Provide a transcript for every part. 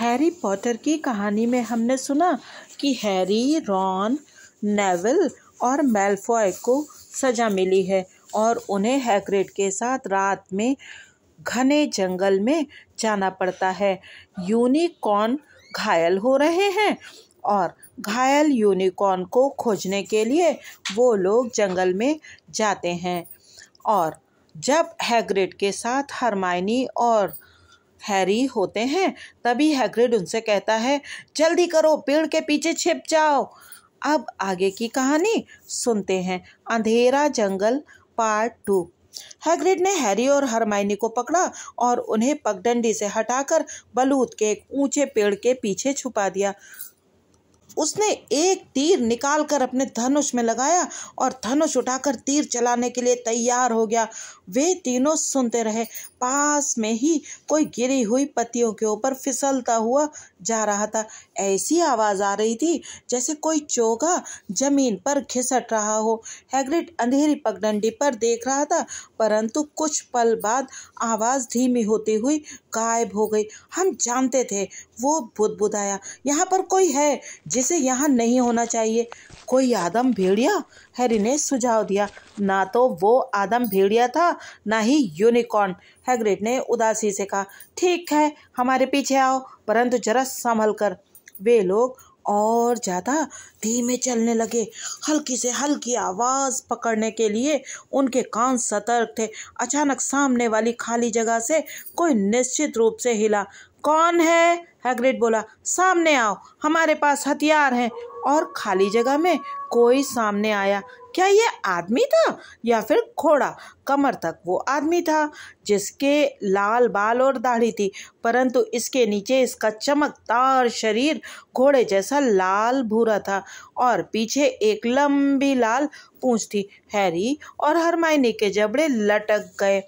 Harry Potter की कहानी में हमने सुना कि हैरी, रॉन, नेविल और मैलफॉय को सजा मिली है और उन्हें हैग्रिड के साथ रात में घने जंगल में जाना पड़ता है। यूनिकॉर्न घायल हो रहे हैं और घायल यूनिकॉर्न को खोजने के लिए वो लोग जंगल में जाते हैं। और जब हैग्रिड के साथ हरमाइनी और हैरी होते हैं तभी हैग्रिड उनसे कहता है, जल्दी करो, पेड़ के पीछे छिप जाओ। अब आगे की कहानी सुनते हैं। अंधेरा जंगल पार्ट 2। हैग्रिड ने हैरी और हरमाइनी को पकड़ा और उन्हें पगडंडी से हटाकर बलूत के एक ऊंचे पेड़ के पीछे छुपा दिया। उसने एक तीर निकालकर अपने धनुष में लगाया और धनुष उठाकर तीर चलाने के लिए तैयार हो गया। वे तीनों सुनते रहे। पास में ही कोई गिरी हुई पत्तियों के ऊपर फिसलता हुआ जा रहा था। ऐसी आवाज आ रही थी जैसे कोई चोगा जमीन पर घिसट रहा हो। हैग्रिड अंधेरी पगडंडी पर देख रहा था, परंतु कुछ पल बाद आवाज धीमी होती हुई गायब हो गई। हम जानते थे, वो बुदबुदाया, यहाँ पर कोई है जिसे यहाँ नहीं होना चाहिए। कोई आदम भेड़िया? हैरी ने सुझाव दिया। ना तो वो आदम भेड़िया था, ना ही यूनिकॉर्न। हैग्रिड ने उदासी से कहा, ठीक है, हमारे पीछे आओ, परंतु जरा संभल कर। वे लोग और ज्यादा धीमे चलने लगे। हल्की से हल्की आवाज पकड़ने के लिए उनके कान सतर्क थे। अचानक सामने वाली खाली जगह से कोई निश्चित रूप से हिला। कौन है? हैग्रिड बोला। सामने आओ, हमारे पास हथियार हैं। और खाली जगह में कोई सामने आया। क्या ये आदमी था या फिर घोड़ा? कमर तक वो आदमी था जिसके लाल बाल और दाढ़ी थी, परंतु इसके नीचे इसका चमकदार शरीर घोड़े जैसा लाल भूरा था और पीछे एक लंबी लाल पूंछ थी। हैरी और हरमाइनी के जबड़े लटक गए।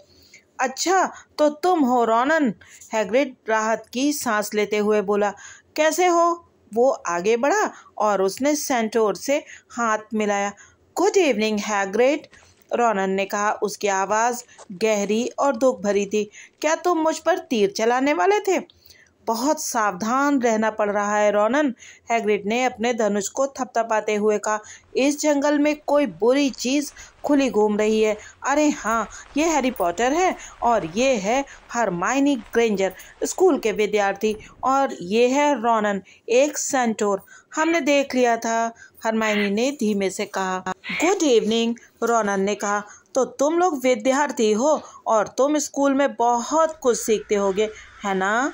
अच्छा, तो तुम हो रॉनन? हैग्रिड राहत की सांस लेते हुए बोला। कैसे हो? वो आगे बढ़ा और उसने सेंटोर से हाथ मिलाया। गुड इवनिंग हैग्रिड, रॉनन ने कहा। उसकी आवाज़ गहरी और दुख भरी थी। क्या तुम मुझ पर तीर चलाने वाले थे? बहुत सावधान रहना पड़ रहा है रॉनन, हैग्रिड ने अपने धनुष को थपथपाते हुए कहा। इस जंगल में कोई बुरी चीज़ खुली घूम रही है। अरे हाँ, ये हैरी पॉटर है और ये है हरमाइनी ग्रेंजर, स्कूल के विद्यार्थी, और ये है रॉनन, एक सेंटोर। हमने देख लिया था, हरमाइनी ने धीमे से कहा। गुड इवनिंग, रॉनन ने कहा। तो तुम लोग विद्यार्थी हो और तुम स्कूल में बहुत कुछ सीखते होगे, है ना?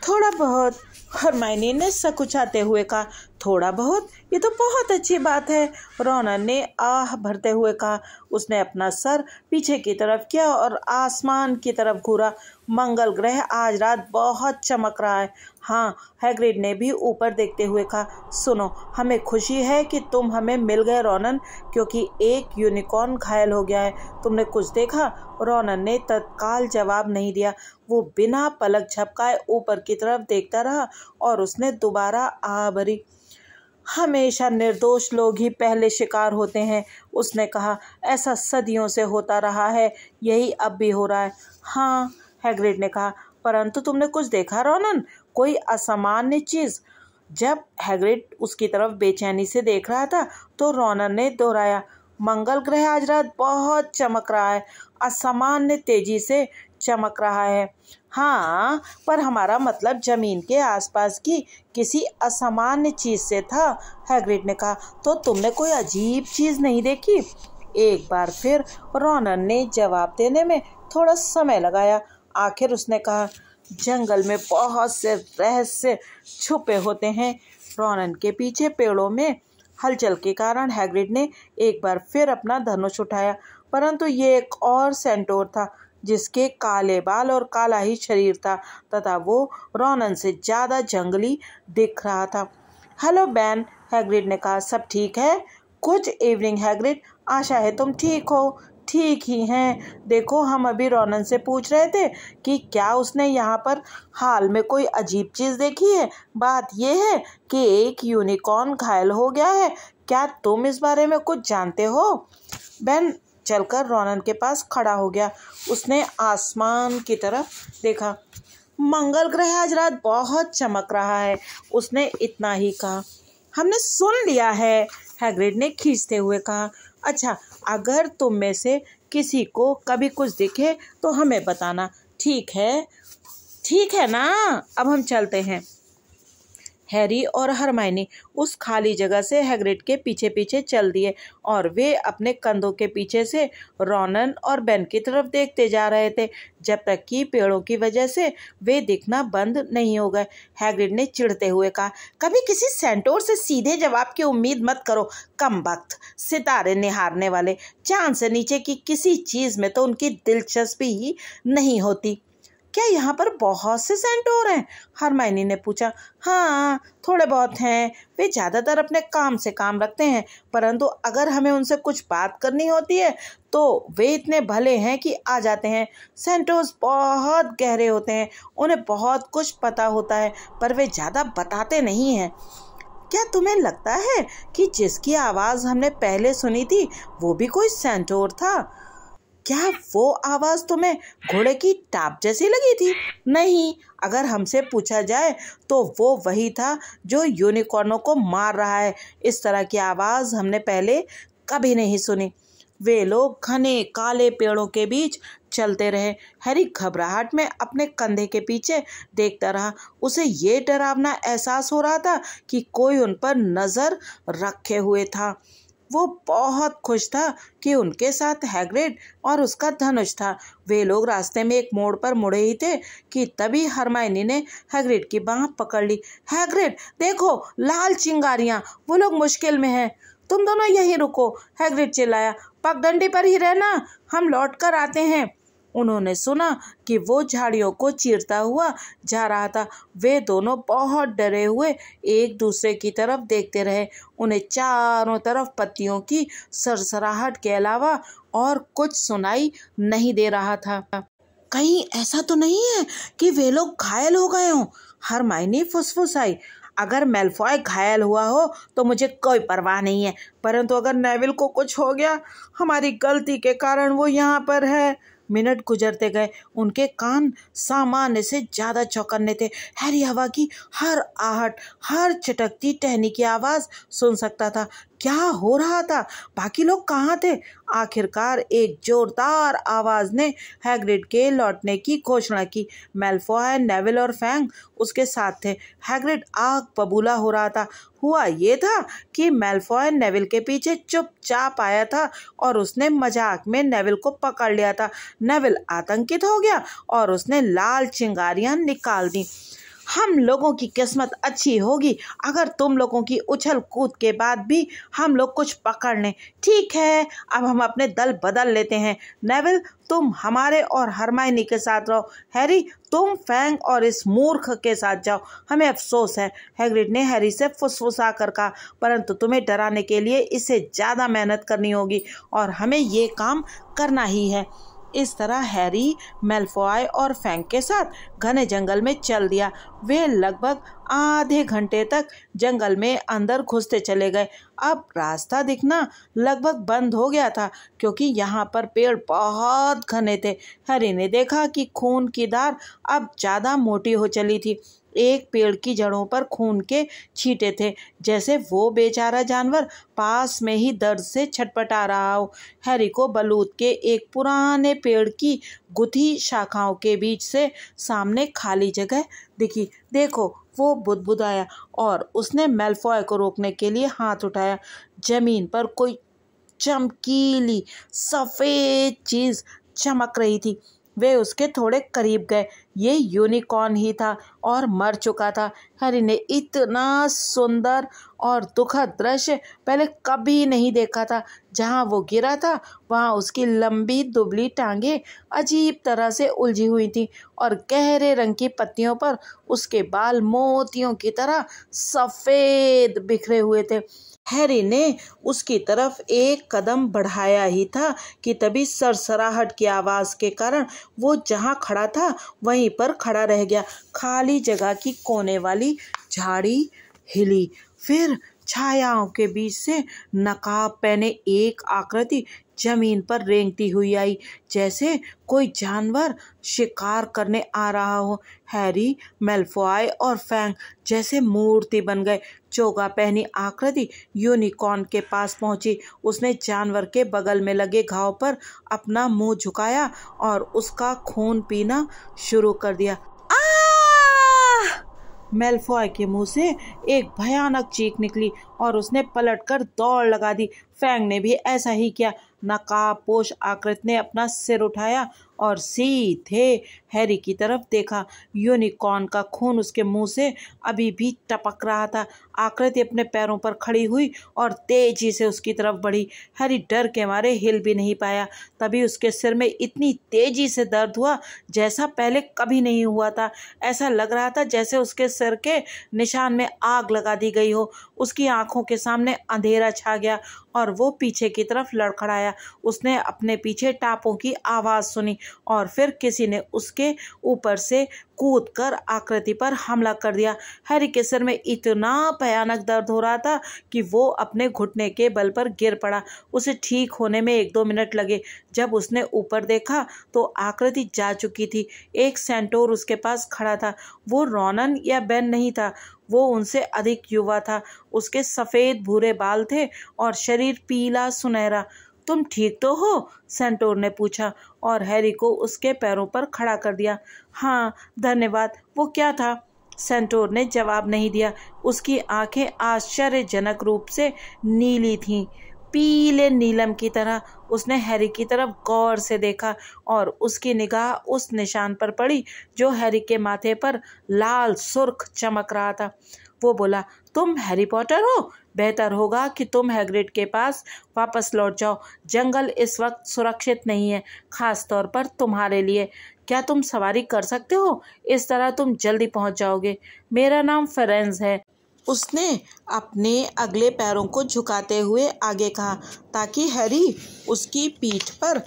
थोड़ा बहुत, हरमाइनी ने सकुचाते हुए कहा। थोड़ा बहुत? ये तो बहुत अच्छी बात है, रॉनन ने आह भरते हुए कहा। उसने अपना सर पीछे की तरफ किया और आसमान की तरफ घूरा। मंगल ग्रह आज रात बहुत चमक रहा है। हाँ, हैग्रिड ने भी ऊपर देखते हुए कहा। सुनो, हमें खुशी है कि तुम हमें मिल गए रॉनन, क्योंकि एक यूनिकॉर्न घायल हो गया है। तुमने कुछ देखा? रॉनन ने तत्काल जवाब नहीं दिया। वो बिना पलक झपकाए ऊपर की तरफ देखता रहा और उसने दोबारा आह भरी। हमेशा निर्दोष लोग ही पहले शिकार होते हैं, उसने कहा। ऐसा सदियों से होता रहा है, यही अब भी हो रहा है। हाँ, हैग्रिड ने कहा। परंतु तुमने कुछ देखा रॉनन? कोई असामान्य चीज? जब हैग्रिड उसकी तरफ बेचैनी से देख रहा था तो रॉनन ने दोहराया, मंगल ग्रह आज रात बहुत चमक रहा है, असामान्य तेजी से चमक रहा है। हाँ, पर हमारा मतलब जमीन के आसपास की किसी असामान्य चीज से था, हैग्रिड ने कहा। तो तुमने कोई अजीब चीज नहीं देखी? एक बार फिर रॉनन ने जवाब देने में थोड़ा समय लगाया। आखिर उसने कहा, जंगल में बहुत से रहस्य छुपे होते हैं। रॉनन के पीछे पेड़ों में हलचल के कारण हैग्रिड ने एक बार फिर अपना धनुष उठाया, परंतु ये एक और सेंटोर था जिसके काले बाल और काला ही शरीर था तथा वो रॉनन से ज्यादा जंगली दिख रहा था। हेलो बैन, हैग्रिड ने कहा। सब ठीक है? गुड इवनिंग हैग्रिड, आशा है तुम ठीक हो। ठीक ही हैं। देखो, हम अभी रॉनन से पूछ रहे थे कि क्या उसने यहाँ पर हाल में कोई अजीब चीज़ देखी है। बात यह है कि एक यूनिकॉर्न घायल हो गया है। क्या तुम इस बारे में कुछ जानते हो? बैन चलकर रॉनन के पास खड़ा हो गया। उसने आसमान की तरफ देखा। मंगल ग्रह आज रात बहुत चमक रहा है, उसने इतना ही कहा। हमने सुन लिया है, हैग्रिड ने खींचते हुए कहा। अच्छा, अगर तुम में से किसी को कभी कुछ दिखे तो हमें बताना, ठीक है ना? अब हम चलते हैं। हैरी और हरमाइनी उस खाली जगह से हैग्रिड के पीछे पीछे चल दिए और वे अपने कंधों के पीछे से रॉनन और बेन की तरफ देखते जा रहे थे, जब तक कि पेड़ों की वजह से वे दिखना बंद नहीं हो गए। हैग्रिड ने चिढ़ते हुए कहा, कभी किसी सेंटोर से सीधे जवाब की उम्मीद मत करो, कमबख्त। सितारे निहारने वाले चांद से नीचे की किसी चीज़ में तो उनकी दिलचस्पी ही नहीं होती। क्या यहाँ पर बहुत से सेंटोर हैं? हरमाइनी ने पूछा। हाँ, थोड़े बहुत हैं। वे ज़्यादातर अपने काम से काम रखते हैं, परंतु अगर हमें उनसे कुछ बात करनी होती है तो वे इतने भले हैं कि आ जाते हैं। सेंटोर्स बहुत गहरे होते हैं, उन्हें बहुत कुछ पता होता है, पर वे ज़्यादा बताते नहीं हैं। क्या तुम्हें लगता है कि जिसकी आवाज़ हमने पहले सुनी थी वो भी कोई सेंटोर था? क्या वो आवाज़ तुम्हें घोड़े की टाप जैसी लगी थी? नहीं, अगर हमसे पूछा जाए तो वो वही था जो यूनिकॉर्नों को मार रहा है। इस तरह की आवाज़ हमने पहले कभी नहीं सुनी। वे लोग घने काले पेड़ों के बीच चलते रहे। हैरी घबराहट में अपने कंधे के पीछे देखता रहा। उसे ये डरावना एहसास हो रहा था कि कोई उन पर नज़र रखे हुए था। वो बहुत खुश था कि उनके साथ हैग्रिड और उसका धनुष था। वे लोग रास्ते में एक मोड़ पर मुड़े ही थे कि तभी हरमाइनी ने हैग्रिड की बाँह पकड़ ली। हैग्रिड, देखो, लाल चिंगारियाँ, वो लोग मुश्किल में हैं। तुम दोनों यहीं रुको, हैग्रिड चिल्लाया। पगडंडी पर ही रहना, हम लौट कर आते हैं। उन्होंने सुना कि वो झाड़ियों को चीरता हुआ जा रहा था। वे दोनों बहुत डरे हुए एक दूसरे की तरफ देखते रहे। उन्हें चारों तरफ पत्तियों की सरसराहट के अलावा और कुछ सुनाई नहीं दे रहा था। कहीं ऐसा तो नहीं है कि वे लोग घायल हो गए हों? हरमाइनी फुसफुसाई। अगर मैल्फॉय घायल हुआ हो तो मुझे कोई परवाह नहीं है, परंतु अगर नेविल को कुछ हो गया, हमारी गलती के कारण वो यहाँ पर है। मिनट गुजरते गए। उनके कान सामान्य से ज़्यादा चौकन्ने थे। हैरी हवा की हर आहट, हर चटकती टहनी की आवाज़ सुन सकता था। क्या हो रहा था? बाकी लोग कहाँ थे? आखिरकार एक जोरदार आवाज़ ने हैग्रिड के लौटने की घोषणा की। मैल्फॉय, नेविल और फैंग उसके साथ थे। हैग्रिड आग बबूला हो रहा था। हुआ ये था कि मैल्फॉय नेविल के पीछे चुपचाप आया था और उसने मजाक में नेविल को पकड़ लिया था। नेविल आतंकित हो गया और उसने लाल चिंगारियां निकाल दी। हम लोगों की किस्मत अच्छी होगी अगर तुम लोगों की उछल कूद के बाद भी हम लोग कुछ पकड़ लें। ठीक है, अब हम अपने दल बदल लेते हैं। नेविल, तुम हमारे और हरमाइनी के साथ रहो। हैरी, तुम फैंग और इस मूर्ख के साथ जाओ। हमें अफसोस है, हैग्रिड ने हैरी से फुसफुसा कर कहा, परंतु तुम्हें डराने के लिए इससे ज़्यादा मेहनत करनी होगी और हमें ये काम करना ही है। इस तरह हैरी मैल्फॉय और फैंग के साथ घने जंगल में चल दिया। वे लगभग आधे घंटे तक जंगल में अंदर घुसते चले गए। अब रास्ता दिखना लगभग बंद हो गया था क्योंकि यहाँ पर पेड़ बहुत घने थे। हैरी ने देखा कि खून की धार अब ज़्यादा मोटी हो चली थी। एक पेड़ की जड़ों पर खून के छींटे थे, जैसे वो बेचारा जानवर पास में ही दर्द से छटपटा रहा हो। हैरी को बलूत के एक पुराने पेड़ की गुथी शाखाओं के बीच से सामने खाली जगह दिखी। देखो, वो बुदबुदाया और उसने मैल्फॉय को रोकने के लिए हाथ उठाया। जमीन पर कोई चमकीली सफ़ेद चीज़ चमक रही थी। वे उसके थोड़े करीब गए। ये यूनिकॉर्न ही था और मर चुका था। हैरी ने इतना सुंदर और दुखद दृश्य पहले कभी नहीं देखा था। जहाँ वो गिरा था वहाँ उसकी लंबी दुबली टांगें अजीब तरह से उलझी हुई थीं और गहरे रंग की पत्तियों पर उसके बाल मोतियों की तरह सफ़ेद बिखरे हुए थे। हैरी ने उसकी तरफ एक कदम बढ़ाया ही था कि तभी सरसराहट की आवाज़ के कारण वो जहाँ खड़ा था वहीं पर खड़ा रह गया। खाली जगह की कोने वाली झाड़ी हिली। फिर छायाओं के बीच से नकाब पहने एक आकृति जमीन पर रेंगती हुई आई, जैसे कोई जानवर शिकार करने आ रहा हो। हैरी, मेलफॉय और फैंग जैसे मूर्ति बन गए। चोगा पहनी आकृति यूनिकॉर्न के पास पहुंची। उसने जानवर के बगल में लगे घाव पर अपना मुंह झुकाया और उसका खून पीना शुरू कर दिया। मेलफॉय के मुंह से एक भयानक चीख निकली और उसने पलटकर दौड़ लगा दी। फैंग ने भी ऐसा ही किया। नकाबपोश आकृति ने अपना सिर उठाया और सीधे हैरी की तरफ देखा। यूनिकॉर्न का खून उसके मुंह से अभी भी टपक रहा था। आकृति अपने पैरों पर खड़ी हुई और तेजी से उसकी तरफ बढ़ी। हैरी डर के मारे हिल भी नहीं पाया। तभी उसके सिर में इतनी तेजी से दर्द हुआ जैसा पहले कभी नहीं हुआ था। ऐसा लग रहा था जैसे उसके सिर के निशान में आग लगा दी गई हो। उसकी आंखों के सामने अंधेरा छा गया और वो पीछे की तरफ लड़खड़ाया। उसने अपने पीछे टापों की आवाज़ सुनी और फिर किसी ने उसके ऊपर से कूदकर आकृति पर हमला कर दिया। हैरी के सिर में इतना भयानक दर्द हो रहा था कि वो अपने घुटने के बल पर गिर पड़ा। उसे ठीक होने में 1-2 मिनट लगे। जब उसने ऊपर देखा तो आकृति जा चुकी थी। एक सेंटोर उसके पास खड़ा था। वो रॉनन या बेन नहीं था, वो उनसे अधिक युवा था। उसके सफ़ेद भूरे बाल थे और शरीर पीला सुनहरा। तुम ठीक तो हो? सेंटोर ने पूछा और हैरी को उसके पैरों पर खड़ा कर दिया। हाँ, धन्यवाद। वो क्या था? सेंटोर ने जवाब नहीं दिया। उसकी आंखें आश्चर्यजनक रूप से नीली थीं, पीले नीलम की तरह। उसने हैरी की तरफ गौर से देखा और उसकी निगाह उस निशान पर पड़ी जो हैरी के माथे पर लाल सुर्ख चमक रहा था। वो बोला, तुम हैरी पॉटर हो? बेहतर होगा कि तुम हैग्रिड के पास वापस लौट जाओ। जंगल इस वक्त सुरक्षित नहीं है, खास तौर पर तुम्हारे लिए। क्या तुम सवारी कर सकते हो? इस तरह तुम जल्दी पहुंच जाओगे। मेरा नाम फेरेंज है, उसने अपने अगले पैरों को झुकाते हुए आगे कहा, ताकि हैरी उसकी पीठ पर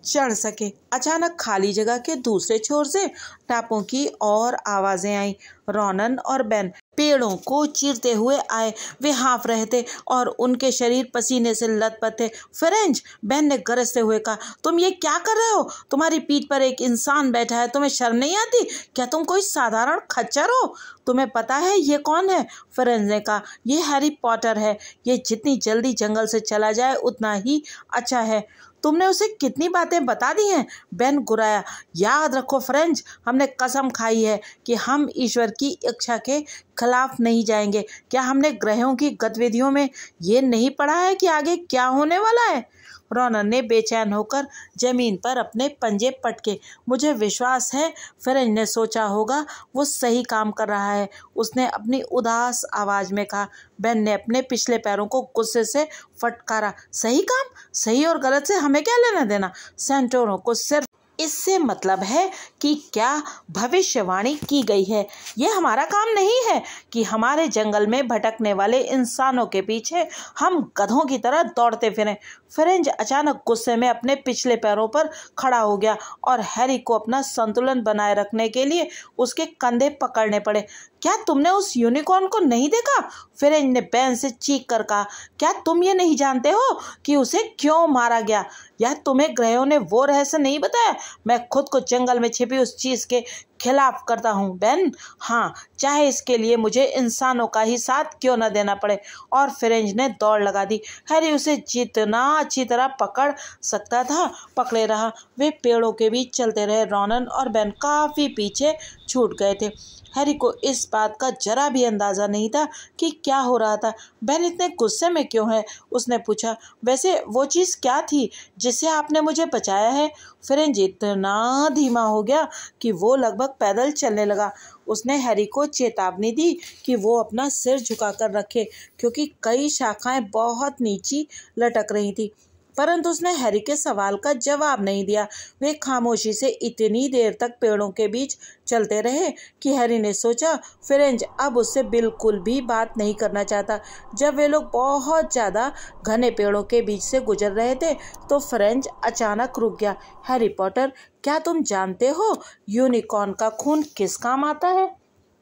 चढ़ सके। अचानक खाली जगह के दूसरे छोर से टापों की और आवाजें आईं। रॉनन और बेन पेड़ों को चीरते हुए आए। वे हाँफ रहे थे और उनके शरीर पसीने से लथपथ थे। फेरेंज, बेन ने गरजते हुए कहा, तुम ये क्या कर रहे हो? तुम्हारी पीठ पर एक इंसान बैठा है, तुम्हें शर्म नहीं आती? क्या तुम कोई साधारण खच्चर हो? तुम्हें पता है ये कौन है? फेरेंज ने कहा, ये हैरी पॉटर है। ये जितनी जल्दी जंगल से चला जाए उतना ही अच्छा है। तुमने उसे कितनी बातें बता दी हैं? बेन गुर्राया। याद रखो फ्रेंच, हमने कसम खाई है कि हम ईश्वर की इच्छा के खिलाफ नहीं जाएंगे। क्या हमने ग्रहों की गतिविधियों में ये नहीं पढ़ा है कि आगे क्या होने वाला है? रॉनन ने बेचैन होकर जमीन पर अपने पंजे पटके। मुझे विश्वास है फेरेंज ने सोचा होगा वो सही काम कर रहा है, उसने अपनी उदास आवाज़ में कहा। बेन ने अपने पिछले पैरों को गुस्से से फटकारा। सही काम? सही और गलत से हमें क्या लेना देना? सेंटोरों को सिर्फ इससे मतलब है कि क्या भविष्यवाणी की गई है। ये हमारा काम नहीं है कि हमारे जंगल में भटकने वाले इंसानों के पीछे हम गधों की तरह दौड़ते फिरें। फेरेंज अचानक गुस्से में अपने पिछले पैरों पर खड़ा हो गया और हैरी को अपना संतुलन बनाए रखने के लिए उसके कंधे पकड़ने पड़े। क्या तुमने उस यूनिकॉर्न को नहीं देखा? फेरेंज ने बेन से चीख कर कहा। क्या तुम ये नहीं जानते हो कि उसे क्यों मारा गया? या तुम्हें ग्रहों ने वो रहस्य नहीं बताया? मैं खुद को जंगल में छिपी उस चीज़ के खिलाफ करता हूँ बेन। हाँ, चाहे इसके लिए मुझे इंसानों का ही साथ क्यों न देना पड़े। और फेरेंज ने दौड़ लगा दी। हैरी उसे जितना अच्छी तरह पकड़ सकता था पकड़े रहा। वे पेड़ों के बीच चलते रहे। रॉनन और बेन काफ़ी पीछे छूट गए थे। हैरी को इस बात का जरा भी अंदाज़ा नहीं था कि क्या हो रहा था। बेन इतने गुस्से में क्यों है? उसने पूछा। वैसे वो चीज़ क्या थी जिससे आपने मुझे बचाया है? फेरेंज इतना धीमा हो गया कि वो लगभग पैदल चलने लगा। उसने हैरी को चेतावनी दी कि वो अपना सिर झुकाकर रखे, क्योंकि कई शाखाएं बहुत नीची लटक रही थी। परंतु उसने हैरी के सवाल का जवाब नहीं दिया। वे खामोशी से इतनी देर तक पेड़ों के बीच चलते रहे कि हैरी ने सोचा फेरेंज अब उससे बिल्कुल भी बात नहीं करना चाहता। जब वे लोग बहुत ज़्यादा घने पेड़ों के बीच से गुजर रहे थे तो फेरेंज अचानक रुक गया। हैरी पॉटर, क्या तुम जानते हो यूनिकॉर्न का खून किस काम आता है?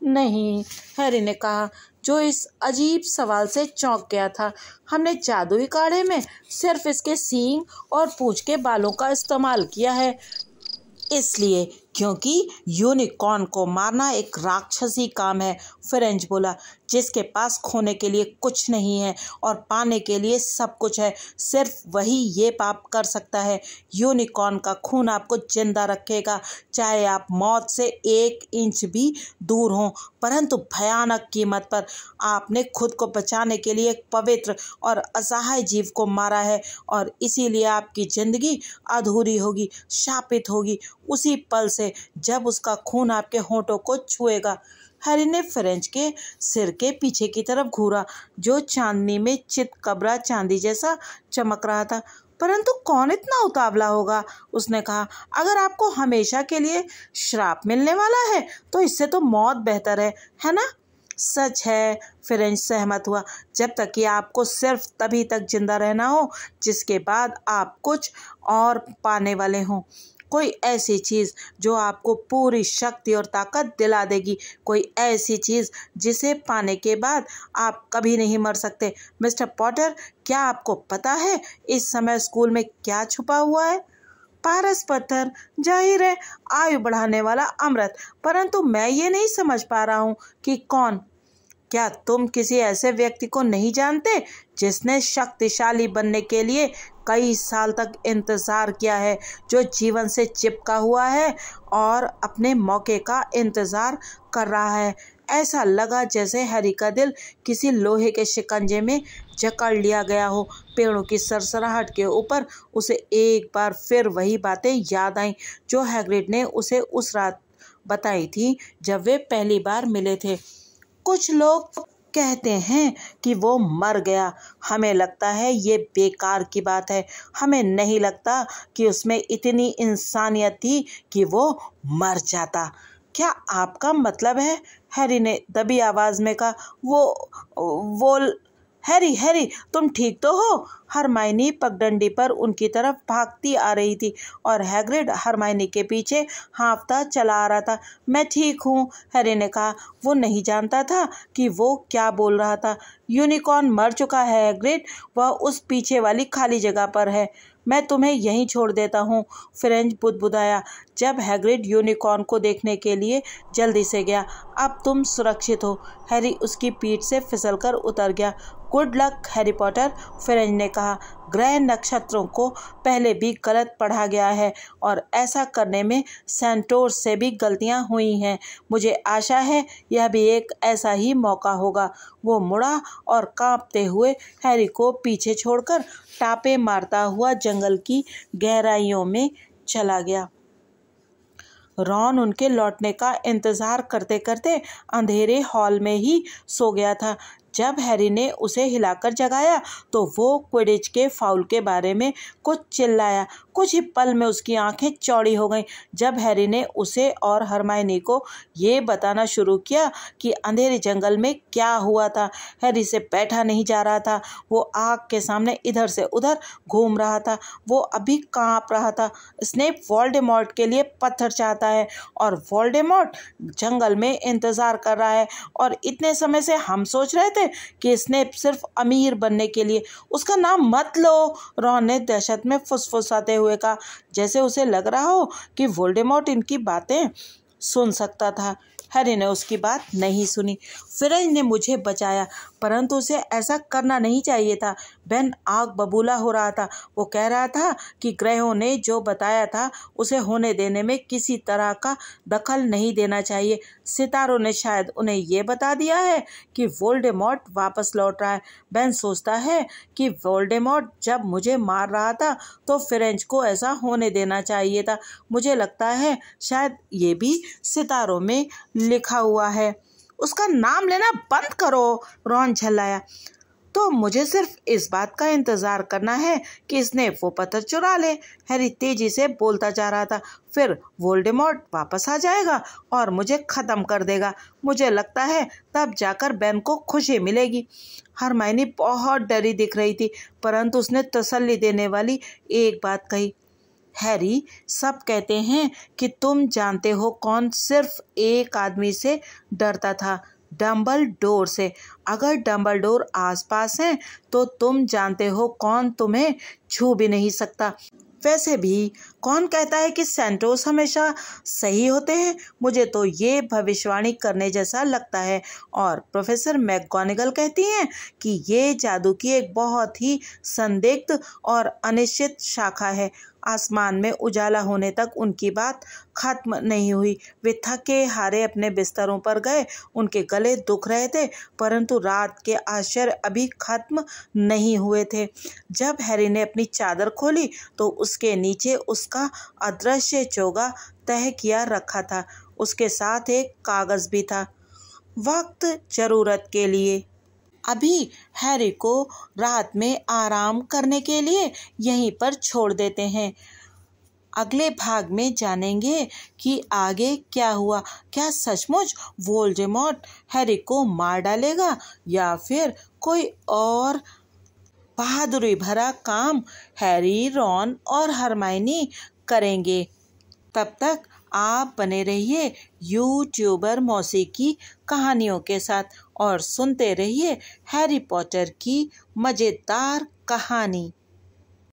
नहीं, हैरी ने कहा, जो इस अजीब सवाल से चौंक गया था। हमने जादुई काढ़े में सिर्फ इसके सींग और पूंछ के बालों का इस्तेमाल किया है, इसलिए क्योंकि यूनिकॉर्न को मारना एक राक्षसी काम है, फ्रेंच बोला, जिसके पास खोने के लिए कुछ नहीं है और पाने के लिए सब कुछ है। सिर्फ वही ये पाप कर सकता है। यूनिकॉर्न का खून आपको जिंदा रखेगा, चाहे आप मौत से 1 इंच भी दूर हों, परंतु भयानक कीमत पर। आपने खुद को बचाने के लिए एक पवित्र और असहाय जीव को मारा है और इसीलिए आपकी जिंदगी अधूरी होगी, शापित होगी उसी पल से जब उसका खून आपके होंठों को छुएगा। हैरी ने फ्रेंच के सिर के पीछे की तरफ घूरा, जो चांदनी में चितकबरा चांदी जैसा चमक रहा था। परंतु कौन इतना उतावला होगा, उसने कहा। अगर आपको हमेशा के लिए श्राप मिलने वाला है तो इससे तो मौत बेहतर है ना? सच है, फ्रेंच सहमत हुआ, जब तक कि आपको सिर्फ तभी तक जिंदा रहना हो जिसके बाद आप कुछ और पाने वाले हों। कोई ऐसी चीज़ जो आपको पूरी शक्ति और ताकत दिला देगी, कोई ऐसी चीज़ जिसे पाने के बाद आप कभी नहीं मर सकते। मिस्टर पॉटर, क्या आपको पता है इस समय स्कूल में क्या छुपा हुआ है? पारस पत्थर, जाहिर है आयु बढ़ाने वाला अमृत, परंतु मैं ये नहीं समझ पा रहा हूँ कि कौन। क्या तुम किसी ऐसे व्यक्ति को नहीं जानते जिसने शक्तिशाली बनने के लिए कई साल तक इंतज़ार किया है, जो जीवन से चिपका हुआ है और अपने मौके का इंतज़ार कर रहा है? ऐसा लगा जैसे हैरी का दिल किसी लोहे के शिकंजे में जकड़ लिया गया हो। पेड़ों की सरसराहट के ऊपर उसे एक बार फिर वही बातें याद आईं जो हैग्रिड ने उसे उस रात बताई थी जब वे पहली बार मिले थे। कुछ लोग कहते हैं कि वो मर गया। हमें लगता है ये बेकार की बात है। हमें नहीं लगता कि उसमें इतनी इंसानियत थी कि वो मर जाता। क्या आपका मतलब है? हैरी ने दबी आवाज में कहा। वो हैरी, हैरी, तुम ठीक तो हो? हरमाइनी पगडंडी पर उनकी तरफ भागती आ रही थी और हैग्रिड हरमाइनी के पीछे हाँफता चला आ रहा था। मैं ठीक हूँ, हैरी ने कहा। वो नहीं जानता था कि वो क्या बोल रहा था। यूनिकॉर्न मर चुका है हैग्रिड, वह उस पीछे वाली खाली जगह पर है। मैं तुम्हें यहीं छोड़ देता हूँ, फ्रेंच बुदबुदाया जब हैग्रिड यूनिकॉर्न को देखने के लिए जल्दी से गया। अब तुम सुरक्षित हो। हैरी उसकी पीठ से फिसलकर उतर गया। Good luck Harry Potter, French ने कहा। ग्रह नक्षत्रों को पहले भी गलत पढ़ा गया है और ऐसा करने में सेंटोर से भी गलतियां हुई हैं। मुझे आशा है यह भी एक ऐसा ही मौका होगा। वो मुड़ा और कांपते हुए हैरी को पीछे छोड़कर टापे मारता हुआ जंगल की गहराइयों में चला गया। रॉन उनके लौटने का इंतजार करते करते अंधेरे हॉल में ही सो गया था। जब हैरी ने उसे हिलाकर जगाया तो वो क्विडिच के फाउल के बारे में कुछ चिल्लाया। कुछ ही पल में उसकी आंखें चौड़ी हो गईं जब हैरी ने उसे और हरमाइनी को ये बताना शुरू किया कि अंधेरे जंगल में क्या हुआ था। हैरी से बैठा नहीं जा रहा था। वो आग के सामने इधर से उधर घूम रहा था। वो अभी कांप रहा था। स्नेप वोल्डेमॉर्ट के लिए पत्थर चाहता है और वोल्डेमॉर्ट जंगल में इंतजार कर रहा है और इतने समय से हम सोच रहे थे कि स्नेप सिर्फ अमीर बनने के लिए। उसका नाम मत लो, रॉन ने दहशत में फुसफुसाते हुए कहा, जैसे उसे लग रहा हो कि वोल्डेमॉर्ट इनकी बातें सुन सकता था। हैरी ने उसकी बात नहीं सुनी। फ्रेंच ने मुझे बचाया, परंतु उसे ऐसा करना नहीं चाहिए था। बेन आग बबूला हो रहा था। वो कह रहा था कि ग्रहों ने जो बताया था उसे होने देने में किसी तरह का दखल नहीं देना चाहिए। सितारों ने शायद उन्हें ये बता दिया है कि वोल्डेमॉर्ट वापस लौट रहा है। बेन सोचता है कि वोल्डेमॉर्ट जब मुझे मार रहा था तो फ्रेंच को ऐसा होने देना चाहिए था। मुझे लगता है शायद ये भी सितारों में लिखा हुआ है। उसका नाम लेना बंद करो, रॉन झल्लाया। तो मुझे सिर्फ इस बात का इंतजार करना है कि इसने वो पत्थर चुरा ले, हैरी तेजी से बोलता जा रहा था। फिर वोल्डेमॉर्ट वापस आ जाएगा और मुझे खत्म कर देगा। मुझे लगता है तब जाकर बेन को खुशी मिलेगी। हरमाइनी बहुत डरी दिख रही थी, परंतु उसने तसल्ली देने वाली एक बात कही। हैरी, सब कहते हैं कि तुम जानते हो कौन सिर्फ एक आदमी से डरता था, डम्बलडोर से। अगर डम्बलडोर आसपास हैं तो तुम जानते हो कौन तुम्हें छू भी नहीं सकता। वैसे भी कौन कहता है कि सेंटोस हमेशा सही होते हैं? मुझे तो ये भविष्यवाणी करने जैसा लगता है। और प्रोफेसर मैकगोनागल कहती हैं कि ये जादू की एक बहुत ही संदिग्ध और अनिश्चित शाखा है। आसमान में उजाला होने तक उनकी बात खत्म नहीं हुई। वे थके हारे अपने बिस्तरों पर गए। उनके गले दुख रहे थे, परंतु रात के आश्चर्य अभी खत्म नहीं हुए थे। जब हैरी ने अपनी चादर खोली तो उसके नीचे उसका अदृश्य चोगा तह किया रखा था। उसके साथ एक कागज भी था, वक्त जरूरत के लिए। अभी हैरी को रात में आराम करने के लिए यहीं पर छोड़ देते हैं। अगले भाग में जानेंगे कि आगे क्या हुआ। क्या सचमुच वोल्डेमॉर्ट हैरी को मार डालेगा या फिर कोई और बहादुरी भरा काम हैरी, रॉन और हरमाइनी करेंगे। तब तक आप बने रहिए यूट्यूबर मौसी की कहानियों के साथ और सुनते रहिए हैरी पॉटर की मज़ेदार कहानी।